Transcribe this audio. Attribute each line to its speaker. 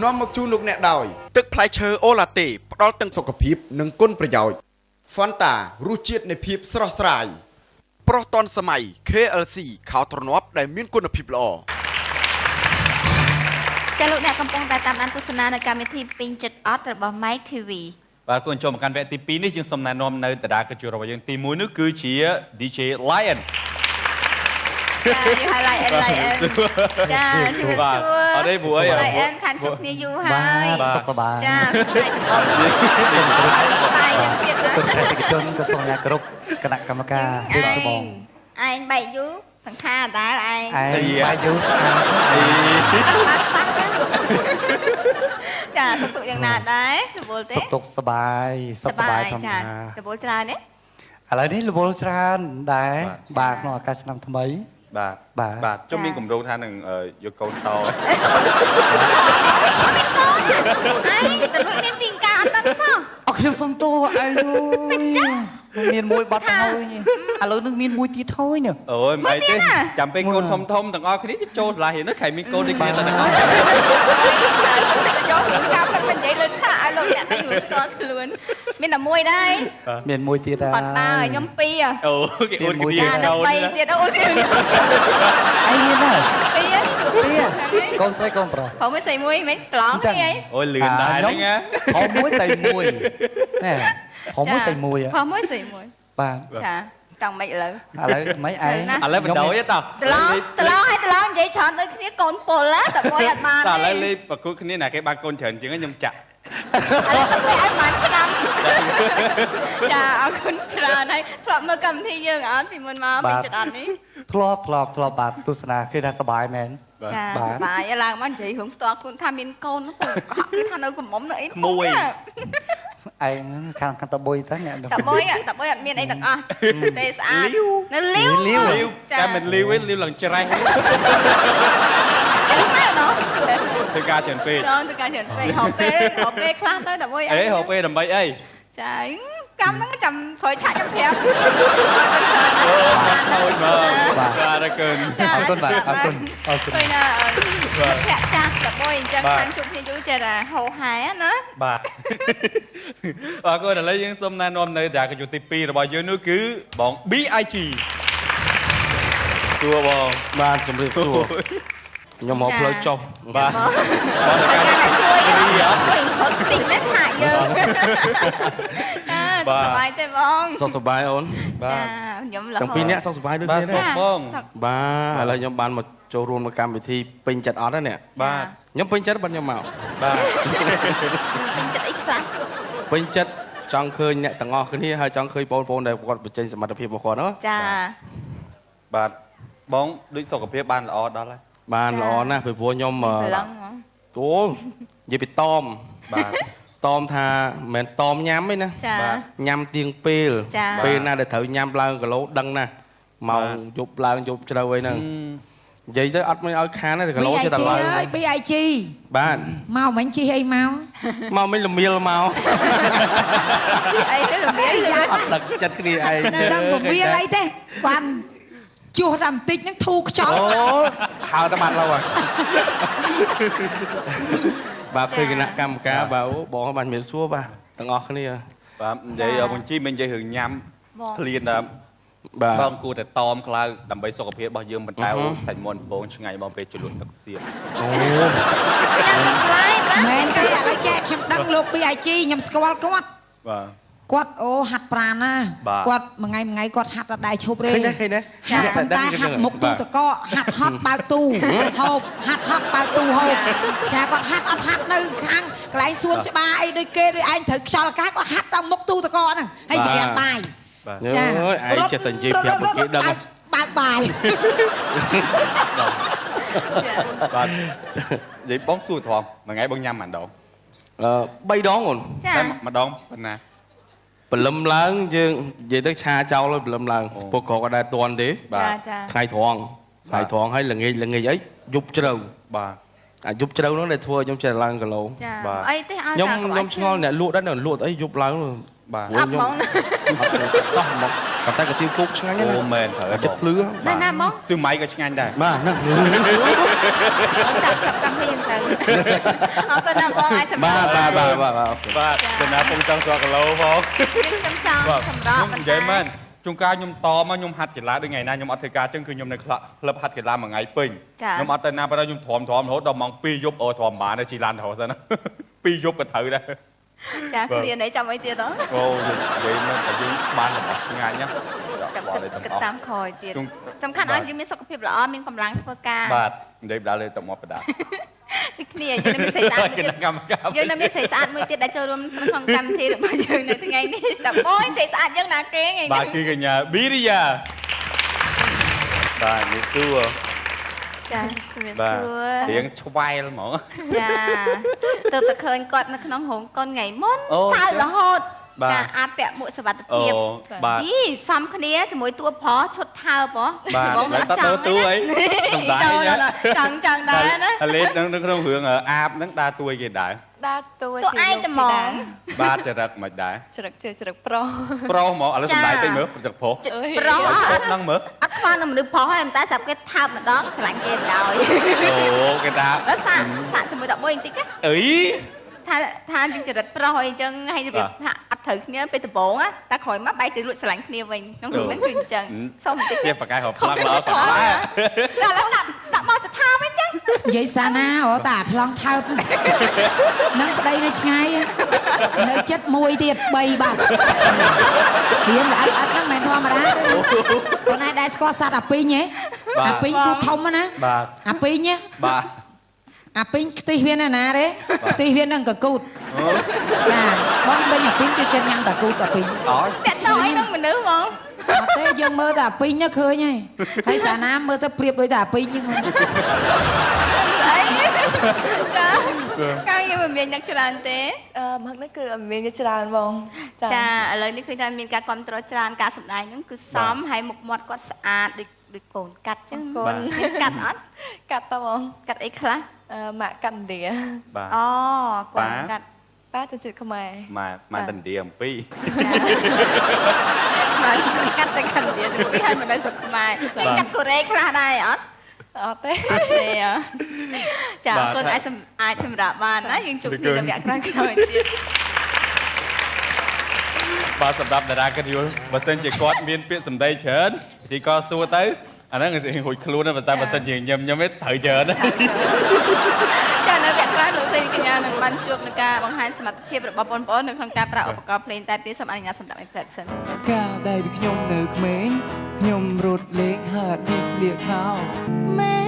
Speaker 1: នាំមកជូនលោកអ្នកដោយទឹកផ្លែឈើអូឡាតេផ្ដល់ទាំងសុខភាពនិងគុណប្រយោជន៍ Fanta រសជាតិនៃភាពស្រស់ស្រាយប្រុសទាន់សម័យ KLC ខោទ្រនាប់ដែលមានគុណភាពល្អ
Speaker 2: ចាលោកអ្នកកំពុងតែតាមដានទស្សនានៅកម្មវិធីពេញចិត្តអត់របស់ My TV
Speaker 3: បាទគូនចូលមកកាន់វគ្គទី2នេះយើងសូមណែនាំនៅតារាកិត្តិយសរបស់យើងទី1នោះគឺជា DJ Lion
Speaker 2: ចាយូរហើយ Lion ចាជំរាបសួរ
Speaker 3: អត់ទេព្រោះអី
Speaker 2: Lion ខានជួបគ្នាយូរហើយ
Speaker 4: សុខសប្បាយ
Speaker 2: ចាសុខសប្បាយយ៉ាងទៀតណា
Speaker 4: គុណបេក្ខជនក៏សូមអ្នកគ្រប់គណៈកម្មការរៀបចំបង
Speaker 2: ឯងបែកយូរសង្ខារអដាលឯង
Speaker 4: បែកយូរ
Speaker 2: ចាសុខទុក្ខយ៉ាងណាដែររវល់ទេ
Speaker 4: សុខទុក្ខសប្បាយសុខសប្បាយធម្មតា
Speaker 2: រវល់ច្រើនទេ
Speaker 4: ឥឡូវនេះរវល់ច្រើនដែរបាទក្នុងឱកាសឆ្នាំថ្មី
Speaker 3: បាទជុំមានគម្រោងថានឹងយកកូនត
Speaker 2: អីទៅមានពីការអត់តាន់សោះ
Speaker 4: អរខ្ញុំសុំទោសឯងមានមួយបាត់ទៅហើយឥឡូវនឹងមានមួយទៀតហើយនេះ
Speaker 3: អូយមិនអីទេចាំពេលកូនធំទាំងអស់គ្នាចូលឆ្លាស់ហ្នឹងខែមានកូនដូចគ្នាតែទាំងអស់
Speaker 2: យកការមិននិយាយលើឆាកឲ្យលោកអ្នកទៅយល់តខ្លួនមានតែមួយដែរ
Speaker 4: មានមួយទៀតដែរ
Speaker 2: អត់ដែរខ្ញុំពីរ
Speaker 3: អូគេអួតគ្នា
Speaker 2: កូន3ទៀតអូទៀត
Speaker 4: ឯងមានដែរ
Speaker 2: ពីរ
Speaker 4: កូនស្រីកូនប្រុស
Speaker 2: ព្រោះមួយស្រីមួយមិនប្រឡងទេអី
Speaker 3: អូយលឿនដែរហ្នឹងណា
Speaker 4: ព្រោះមួយស្រីមួយណែព្រោះមួយស្រីមួយ
Speaker 2: ព្រោះមួយស្រីមួយ
Speaker 4: បាទ
Speaker 2: ចាចង់មិនឥឡូវ
Speaker 4: មិនឯង
Speaker 3: ឥឡូវបណ្ដោយទេត
Speaker 2: ត្រឡងនិយាយច្រើនដូចគ្នាកូនពលតែមួយអត់បាន
Speaker 3: តែឥឡូវលេប្រគួតគ្នាណាគេបានកូនច្រើនជាងខ្ញុំចាក់
Speaker 2: ឥឡូវទៅឲ្យបានឆ្នាំចាអរគុណច្រើនហើយធ្លាប់មើលកម្មវិធីយើងអត់ពីមុនមកពេញចិត្តអត់នេះ
Speaker 4: ធ្លាប់បាទទស្សនាឃើញថាសប្បាយមែន
Speaker 2: ចាសប្បាយឡើងមកនិយាយរឿងផ្ទាល់ខ្លួនថាមានកូនគឺថានៅកំមុំនៅអី
Speaker 3: មួយ
Speaker 4: ឯងខាងតបុយទៅអ្នក
Speaker 2: តបុយអត់មានអីទាំងអស់ទេស្អាតនៅលាវ
Speaker 3: តែមិនលាវទេលាវឡើងច្រេះធ្វើការច្រើនពេក
Speaker 2: ធ្វើការច្រើនពេករហពេលខ្លះទៅតបុយ
Speaker 3: រហពេលដើម្បីអី
Speaker 2: ចាកម្មហ្នឹងចាំព្រោះឆាក់ខ្ញុំប្រាប់
Speaker 3: អូមកមកបាទអរគុណ
Speaker 4: អរគុណបាទអរគុណ
Speaker 2: ឃើញណាធាក់ចាស់តបុយអញ្ចឹងខាងជប់គ្នាយូរចេះតែហោហែណា
Speaker 3: បាទអរគុណឥឡូវយើងសូមណែនាំនៅតារាកិត្តិយសទី2របស់យើងនោះគឺបង BIG សួរបង
Speaker 1: បាទជំរាបសួរខ្ញុំមកផ្លូវចុះ
Speaker 3: បាទ
Speaker 2: បងតែការជួយវិញខុសតិចណាស់ថាយើងសុខសប្បាយទេបង
Speaker 1: សុខសប្បាយអូន
Speaker 2: បាទខ្ញុំរហូត
Speaker 1: ទាំងពីរអ្នកសុខសប្បាយដូចគ្នា
Speaker 3: ទេបង
Speaker 1: បាទឥឡូវខ្ញុំបានមកចូលរួមនៅកម្មវិធីពេញចិត្តអត់ហ្នឹង
Speaker 3: បាទ
Speaker 1: ខ្ញុំពេញចិត្តបាត់ខ្ញុំមក
Speaker 3: បាទ
Speaker 2: ពេញចិត្តអីខ្លះ
Speaker 1: ពេញចិត្តចង់ឃើញអ្នកទាំងអស់គ្នាហើយចង់ឃើញបងប្អូនដែលគាត់បញ្ចេញសមត្ថភាពរបស់គាត់ណា
Speaker 2: ចា
Speaker 3: បាទបងដូចសុខភាពបានល្អដល់ហើយ
Speaker 1: បានល្អណាស់ពីព្រោះខ្ញុំអូនិយាយពីតម
Speaker 3: បាទ
Speaker 1: តមថាមិនមែនតមញ៉ាំទេណាញ៉ាំទៀងពេលណាដែលត្រូវញ៉ាំឡើងគីឡូដឹងណាម៉ោងយប់ឡើងយប់ជ្រៅអីហ្នឹងនិយាយទៅអត់មានឲ្យខានទេគីឡូចេះតែឡើង
Speaker 5: BIG
Speaker 1: បាទ
Speaker 5: មកមិញជិះអីមក
Speaker 1: មិញល្មៀលមក
Speaker 2: ជិះអីទៅល្មៀល
Speaker 1: អត់ដឹកចិត្តគ្នាឯង
Speaker 5: ដឹងល្មៀលអីទេបានជួសតែបន្តិចហ្នឹងធូរខ្ចប់
Speaker 1: អូហៅតែបានឡូវហើយបាទឃើញគណៈកម្មការបាទអូបងបានមានសួរបាទទាំងអស់គ្នា
Speaker 3: បាទនិយាយបញ្ជីមិននិយាយរឿងញ៉ាំឃ្លានដល់បងគួរតែតមក្លៅដើម្បីសុខភាពរបស់យើងមិនតែសាច់មាន់បងឆ្ងាយមកពេលជលក់ទឹកសៀន
Speaker 1: អូ
Speaker 5: មែនទេឥឡូវចែកខ្ញុំដឹងលោក BIG ខ្ញុំស្គាល់គាត់
Speaker 3: បាទ
Speaker 5: គាត់អូហាត់ប្រាណណាគាត់មួយថ្ងៃគាត់ហាត់ដល់ដៃឈប់ទេ
Speaker 1: ឃើញទេ
Speaker 5: តែហាត់មុខទូតកហាត់ហត់បើកទូហូបហាត់ហត់បើកទូហូបចាគាត់ហាត់អត់ហាត់នៅខាងកន្លែងសួនច្បារអីដូចគេដូចឯងត្រូវខ្យល់អាកាសគាត់ហាត់តាមមុខទូតកហ្នឹងហើយច្រានបាយ
Speaker 1: ចាអើយចេះតែនិយាយប្រាប់គេដឹង
Speaker 5: បើកបាយ
Speaker 3: បាទនិយាយបងសួរត្រង់មួយថ្ងៃបងញ៉ាំម្ដង
Speaker 1: 3ដងអូន
Speaker 3: តែម្ដងប៉ុណ្ណា
Speaker 1: ព្រលឹមឡើងយើងនិយាយទៅឆាចោលព្រលឹមឡើងពួកគាត់ក៏ដែរតន់ទេ
Speaker 2: បាទ
Speaker 1: ថ្ងៃត្រង់ហើយល្ងាចអីយប់ជ្រៅ
Speaker 3: បាទ
Speaker 1: អាយប់ជ្រៅនោះដែលធ្វើខ្ញុំចេះឡើងគីឡូ
Speaker 2: បាទអីទេឲ្យ
Speaker 1: ខ្ញុំឆ្ងល់អ្នកលក់ដែរលក់អីយប់ឡើង
Speaker 3: បាទ
Speaker 2: អត់ហ្មង
Speaker 1: សោះមក
Speaker 4: ប៉ុន្តែក៏ទៀវគោកឆ្ងាញ់ណាស់
Speaker 3: អូមែនត្រូវ
Speaker 4: ចិត្តភ្លឺ
Speaker 2: ណែណាមក
Speaker 3: ស៊ឺម៉ៃក៏ឆ្ងាញ់ដែរ
Speaker 4: បាទហ្នឹង
Speaker 2: ចាប់កម្មវិធីទៅអរគុណណាស់បងអាចសម្រាប់
Speaker 3: បាទចំណាពងចង់ស្គាល់គីឡូផង
Speaker 2: ខ្ញុំចង់សម្រាប់
Speaker 3: និយាយមែនជួនកាលខ្ញុំតមកខ្ញុំហាត់កីឡាដូចថ្ងៃណាខ្ញុំអត់ធ្វើការចឹងគឺខ្ញុំនៅក្លឹបហាត់កីឡាមួយថ្ងៃពេញខ្ញុំអត់ទៅណាប៉ុន្តែខ្ញុំទ្រាំរហូតដល់ម៉ោង2យប់ទ្រាំបានជីឡានរហូតសិន2យប់ក៏ត្រូវដែរ
Speaker 2: ចាគ្រានេះចាំអីទៀតហ៎
Speaker 3: អូនិយាយមែនតែយើងបានរបស់ឆ្ងាញ់ណា
Speaker 2: គិតតាមក្រោយទៀតសំខាន់ឲ្យយើងមានសុខភាពល្អមានកម្លាំងធ្វើការ
Speaker 3: បាទនិយាយបដាលើទៅមកបដា
Speaker 2: គ្នាយើងមានស្រីស្អាតមួយទៀតយើងនៅមានស្រីស្អាតមួយទៀតដែលចូលរួមក្នុងកម្មវិធីរបស់យើងនៅថ្ងៃនេះតែបងស្រីស្អាតយើងណាគេថ្ងៃនេះ
Speaker 3: បាទគឺកញ្ញាប៊ីរីយ៉ាបាទនេះសួរ
Speaker 2: ចាជំរាបសួរ
Speaker 3: រៀងឆ្វែលហ្មង
Speaker 2: ចាទៅតែឃើញគាត់នៅក្នុងរោងកុនថ្ងៃមុនសើចរហូតចាអាពាក់មួកសុវត្ថិភាពយីសំគ្នាជាមួយតួប្រុសឈុតថើបហ៎
Speaker 3: បងអត់ចង់តួអីសំដាយ
Speaker 2: ចង់ដែរណា
Speaker 3: អាលេតនៅក្នុងរឿងអាបហ្នឹងដើរតួឯគេដែរ
Speaker 6: ដើរតួ
Speaker 2: តួឯងតែហ្មង
Speaker 3: បាទចរិតមិនដែរ
Speaker 6: ច្រឹកច្រឹកប្រុស
Speaker 3: ប្រុសហ្មងឥឡូវសំដាយតិចមើលចរិតប្រុស
Speaker 2: ប្រុស
Speaker 3: ហ្នឹងមើល
Speaker 2: អត់ខ្វល់នឹងមនុស្សប្រុសហើយតែស្រាប់គេថើបម្ដងឆ្លាញ់គេបណ្ដោយ
Speaker 3: អូគេថា
Speaker 2: ដល់សាក់ជាមួយ11បន្តិច
Speaker 3: អី
Speaker 2: ថាយើងចរិតប្រុសអីចឹងហើយរបៀបថាអត់ត្រូវគ្នាពេលដំបូងតែក្រោយមកបែរជាលួចស្រឡាញ់គ្នាវិញក្នុងរឿងហ្នឹងគឺអញ្ចឹងសុំបន្តិច
Speaker 3: ជាប្រកែកហៅផ្លាក់ល្អក៏ដែរ
Speaker 2: ដល់ដាក់មកស្ថាបអញ្ចឹង
Speaker 5: និយាយសាណាអូតាប្លង់ថើបនឹងប្តីនៅឆ្ងាយនៅចិត្តមួយទៀត3បាត់រៀនល្អិតហ្នឹងមិនធម្មតាប៉ុន្តែដែរស្គាល់សត្វអាពីងហ៎អាពីងគឺធំណា
Speaker 3: បាទ
Speaker 5: អាពីង
Speaker 3: បាទ
Speaker 5: អាពីងខ្ទិះវាណាទេខ្ទិះវានឹងកកូតចាបងពេញអាពីងគឺចិត្តញ៉ាំតកូតអាពីង
Speaker 3: អូ
Speaker 2: តាក់ទងអីនឹងមនុស្សហ្មង
Speaker 5: អត់ទេយើងមើលតែអាពីងនោះឃើញហើយហើយសាណាមើលទៅប្រៀបដូចតែអាពីងហ្នឹង
Speaker 2: អីចាកាលយើងមិនមានអ្នកច្រើនទេ
Speaker 6: មកនេះគឺអត់មានច្រើនហ្មង
Speaker 2: ចាឥឡូវនេះឃើញថាមានការគ្រប់គ្រងច្រើនការសម្ដែងហ្នឹងគឺសមហើយមុខមាត់គាត់ស្អាតដូចកូនកាត់ចឹងកូនកាត់អត់
Speaker 6: កាត់តហ្មង
Speaker 2: កាត់អីខ្លះ
Speaker 6: ម៉ាក់កាត់ឥណ្ឌា
Speaker 3: បាទ
Speaker 2: អូគាត់កាត់
Speaker 6: ប៉ាជនជាតិខ្មែរ
Speaker 3: ម៉ាក់តណ្ឌីអំពី
Speaker 2: បាទកាត់តែកាត់ទៀតពីឲ្យមិននៅស្រុកខ្មែរកាត់កូរ៉េខ្លះដែរអត់
Speaker 6: អត់ទេ
Speaker 2: ទេចាអរគុណអាចសម្រាប់បានណាយើងជួបគ្នានៅវគ្គក្រោយៗទៀត
Speaker 3: បាទសម្រាប់តារាកិត្តិយសបើសិនជាគាត់មានពាក្យសម្ដីច្រើនទីក៏សួរទៅអាហ្នឹងគឺរួចខ្លួនតែបើសិនជាញឹមទេត្រូវច្រើន
Speaker 2: ចានៅវគ្គក្រោយលោកស្រីកញ្ញានឹងបានជួបនឹងការបង្ហាញសមត្ថភាពរបស់បងប្អូននៅក្នុងការប្រើឧបករណ៍ភ្លេងតែពីសូមអនុញ្ញាតសម្រាប់ឲ្យប្រសិន
Speaker 7: កាលដែលខ្ញុំនៅក្មេងខ្ញុំរត់លេងហាត់ពីស្លៀកខោ
Speaker 5: ម៉ែ